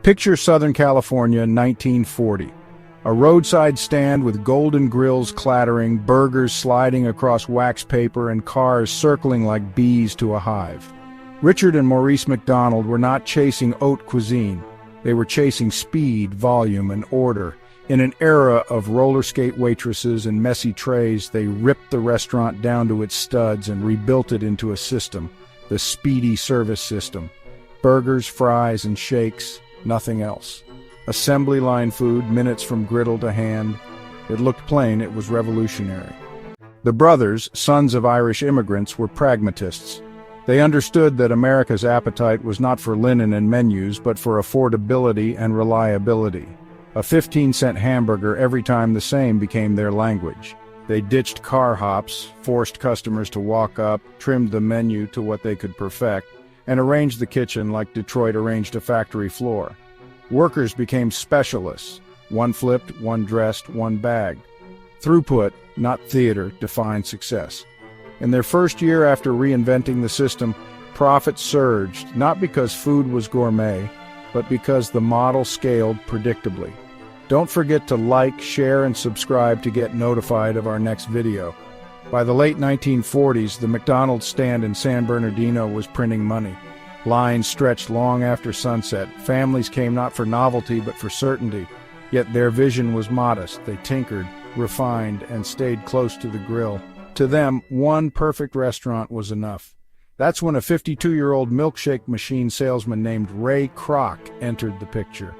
Picture Southern California, 1940. A roadside stand with golden grills clattering, burgers sliding across wax paper, and cars circling like bees to a hive. Richard and Maurice McDonald were not chasing haute cuisine. They were chasing speed, volume, and order. In an era of roller skate waitresses and messy trays, they ripped the restaurant down to its studs and rebuilt it into a system, the Speedee Service System. Burgers, fries, and shakes, nothing else. Assembly line food, minutes from griddle to hand. It looked plain, it was revolutionary. The brothers, sons of Irish immigrants, were pragmatists. They understood that America's appetite was not for linen and menus, but for affordability and reliability. A 15-cent hamburger every time the same became their language. They ditched car hops, forced customers to walk up, trimmed the menu to what they could perfect, and arranged the kitchen like Detroit arranged a factory floor. Workers became specialists. One flipped, one dressed, one bagged. Throughput, not theater, defined success. In their first year after reinventing the system, profits surged, not because food was gourmet, but because the model scaled predictably. Don't forget to like, share, and subscribe to get notified of our next video. By the late 1940s, the McDonald's stand in San Bernardino was printing money. Lines stretched long after sunset. Families came not for novelty, but for certainty. Yet their vision was modest. They tinkered, refined, and stayed close to the grill. To them, one perfect restaurant was enough. That's when a 52-year-old milkshake machine salesman named Ray Kroc entered the picture.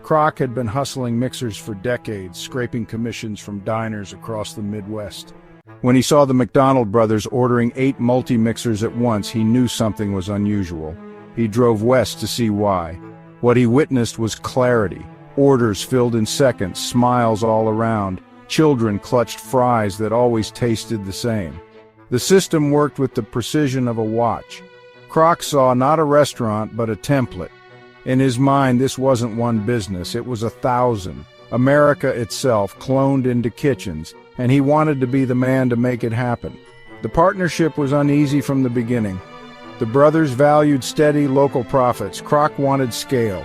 Kroc had been hustling mixers for decades, scraping commissions from diners across the Midwest. When he saw the McDonald brothers ordering 8 multi-mixers at once, he knew something was unusual. He drove west to see why. What he witnessed was clarity. Orders filled in seconds, smiles all around. Children clutched fries that always tasted the same. The system worked with the precision of a watch. Kroc saw not a restaurant, but a template. In his mind, this wasn't one business, it was 1,000. America itself cloned into kitchens, and he wanted to be the man to make it happen. The partnership was uneasy from the beginning. The brothers valued steady local profits. Kroc wanted scale.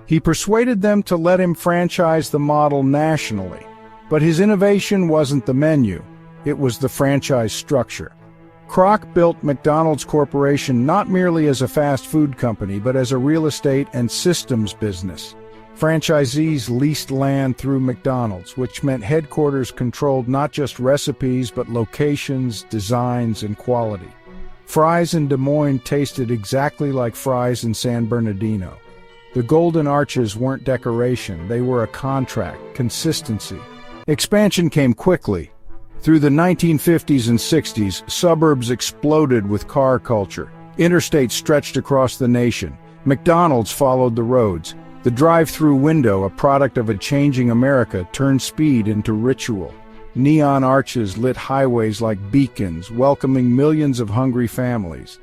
He persuaded them to let him franchise the model nationally. But his innovation wasn't the menu. It was the franchise structure. Kroc built McDonald's Corporation not merely as a fast food company, but as a real estate and systems business. Franchisees leased land through McDonald's, which meant headquarters controlled not just recipes, but locations, designs, and quality. Fries in Des Moines tasted exactly like fries in San Bernardino. The golden arches weren't decoration, they were a contract, consistency. Expansion came quickly. Through the 1950s and 60s, suburbs exploded with car culture. Interstates stretched across the nation. McDonald's followed the roads. The drive-through window, a product of a changing America, turned speed into ritual. Neon arches lit highways like beacons, welcoming millions of hungry families.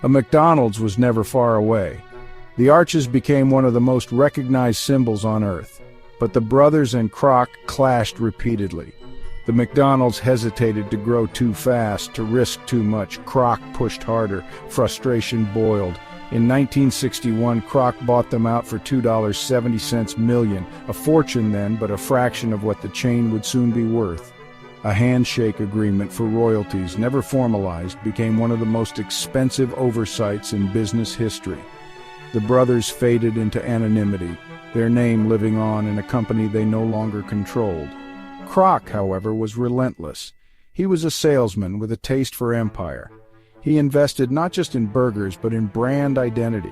A McDonald's was never far away. The arches became one of the most recognized symbols on earth. But the brothers and Kroc clashed repeatedly. The McDonald's hesitated to grow too fast, to risk too much. Kroc pushed harder. Frustration boiled. In 1961, Kroc bought them out for $2.70 million, a fortune then, but a fraction of what the chain would soon be worth. A handshake agreement for royalties, never formalized, became one of the most expensive oversights in business history. The brothers faded into anonymity, their name living on in a company they no longer controlled. Kroc, however, was relentless. He was a salesman with a taste for empire. He invested not just in burgers, but in brand identity.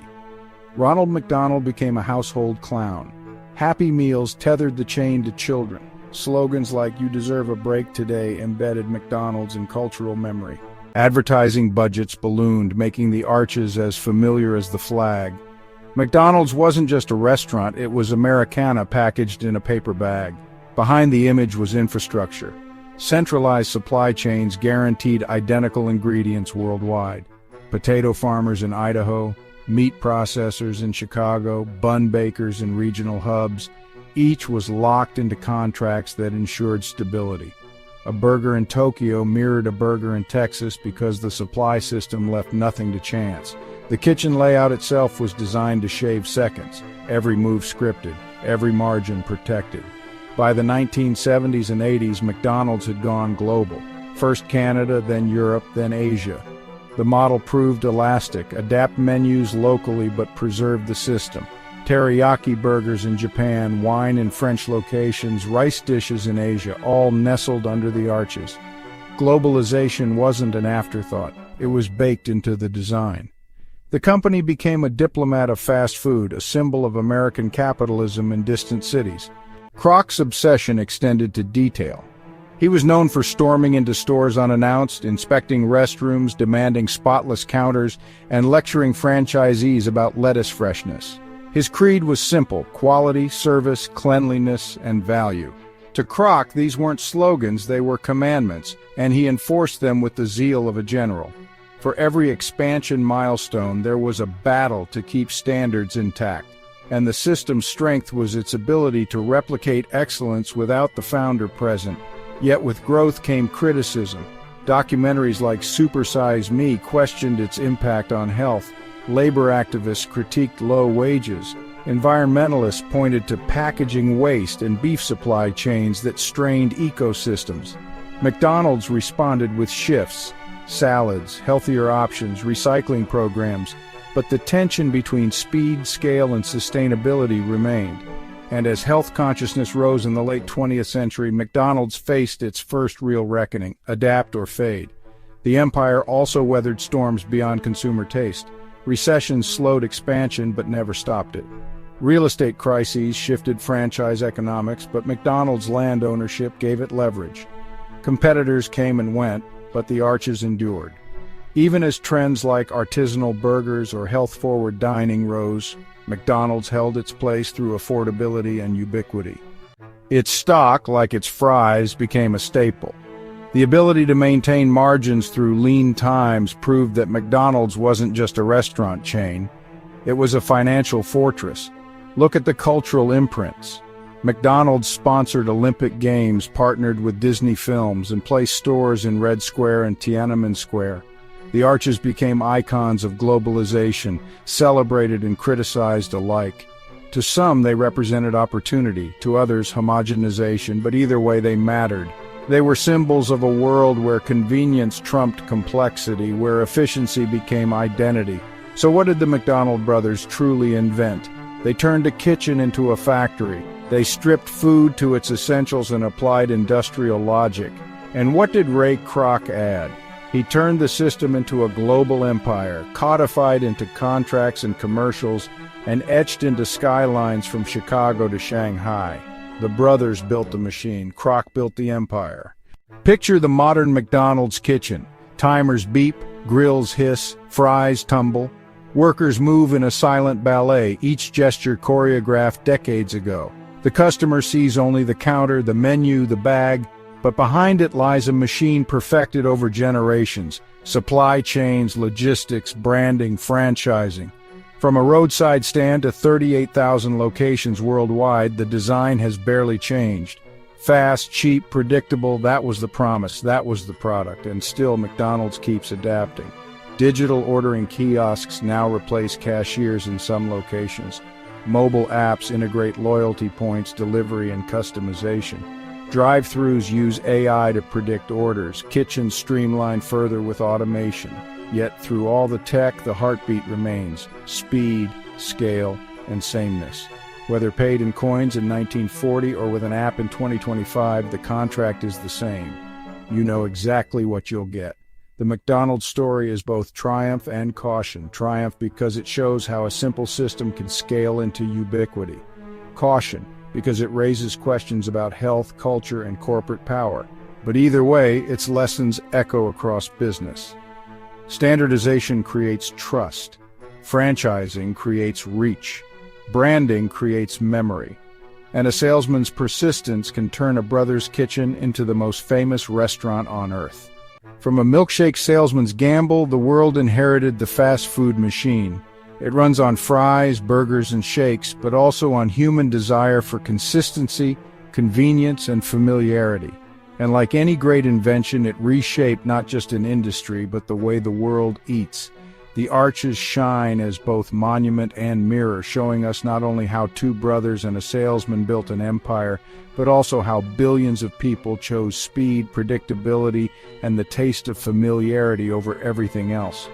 Ronald McDonald became a household clown. Happy Meals tethered the chain to children. Slogans like "You deserve a break today" embedded McDonald's in cultural memory. Advertising budgets ballooned, making the arches as familiar as the flag. McDonald's wasn't just a restaurant, it was Americana packaged in a paper bag. Behind the image was infrastructure. Centralized supply chains guaranteed identical ingredients worldwide. Potato farmers in Idaho, meat processors in Chicago, bun bakers in regional hubs. Each was locked into contracts that ensured stability. A burger in Tokyo mirrored a burger in Texas because the supply system left nothing to chance. The kitchen layout itself was designed to shave seconds, every move scripted, every margin protected. By the 1970s and 80s, McDonald's had gone global. First Canada, then Europe, then Asia. The model proved elastic, adapt menus locally but preserve the system. Teriyaki burgers in Japan, wine in French locations, rice dishes in Asia, all nestled under the arches. Globalization wasn't an afterthought, it was baked into the design. The company became a diplomat of fast food, a symbol of American capitalism in distant cities. Kroc's obsession extended to detail. He was known for storming into stores unannounced, inspecting restrooms, demanding spotless counters, and lecturing franchisees about lettuce freshness. His creed was simple: quality, service, cleanliness, and value. To Kroc, these weren't slogans, they were commandments, and he enforced them with the zeal of a general. For every expansion milestone, there was a battle to keep standards intact, and the system's strength was its ability to replicate excellence without the founder present. Yet with growth came criticism. Documentaries like Super Size Me questioned its impact on health. Labor activists critiqued low wages. Environmentalists pointed to packaging waste and beef supply chains that strained ecosystems. McDonald's responded with shifts, salads, healthier options, recycling programs, but the tension between speed, scale, and sustainability remained. And as health consciousness rose in the late 20th century, McDonald's faced its first real reckoning: adapt or fade. The empire also weathered storms beyond consumer taste. Recessions slowed expansion but never stopped it. Real estate crises shifted franchise economics, but McDonald's land ownership gave it leverage. Competitors came and went, but the arches endured. Even as trends like artisanal burgers or health-forward dining rose, McDonald's held its place through affordability and ubiquity. Its stock, like its fries, became a staple. The ability to maintain margins through lean times proved that McDonald's wasn't just a restaurant chain, it was a financial fortress. Look at the cultural imprints. McDonald's sponsored Olympic Games, partnered with Disney Films, and placed stores in Red Square and Tiananmen Square. The arches became icons of globalization, celebrated and criticized alike. To some, they represented opportunity, to others, homogenization, but either way, they mattered. They were symbols of a world where convenience trumped complexity, where efficiency became identity. So what did the McDonald brothers truly invent? They turned a kitchen into a factory. They stripped food to its essentials and applied industrial logic. And what did Ray Kroc add? He turned the system into a global empire, codified into contracts and commercials, and etched into skylines from Chicago to Shanghai. The brothers built the machine, Kroc built the empire. Picture the modern McDonald's kitchen. Timers beep, grills hiss, fries tumble. Workers move in a silent ballet, each gesture choreographed decades ago. The customer sees only the counter, the menu, the bag, but behind it lies a machine perfected over generations: supply chains, logistics, branding, franchising. From a roadside stand to 38,000 locations worldwide, the design has barely changed. Fast, cheap, predictable, that was the promise, that was the product, and still McDonald's keeps adapting. Digital ordering kiosks now replace cashiers in some locations. Mobile apps integrate loyalty points, delivery, and customization. Drive-thrus use AI to predict orders. Kitchens streamline further with automation. Yet through all the tech, the heartbeat remains: speed, scale, and sameness. Whether paid in coins in 1940 or with an app in 2025, the contract is the same. You know exactly what you'll get. The McDonald's story is both triumph and caution. Triumph because it shows how a simple system can scale into ubiquity. Caution because it raises questions about health, culture, and corporate power. But either way, its lessons echo across business. Standardization creates trust. Franchising creates reach. Branding creates memory. And a salesman's persistence can turn a brother's kitchen into the most famous restaurant on earth. From a milkshake salesman's gamble, the world inherited the fast food machine. It runs on fries, burgers, and shakes, but also on human desire for consistency, convenience, and familiarity. And like any great invention, it reshaped not just an industry, but the way the world eats. The arches shine as both monument and mirror, showing us not only how two brothers and a salesman built an empire, but also how billions of people chose speed, predictability, and the taste of familiarity over everything else.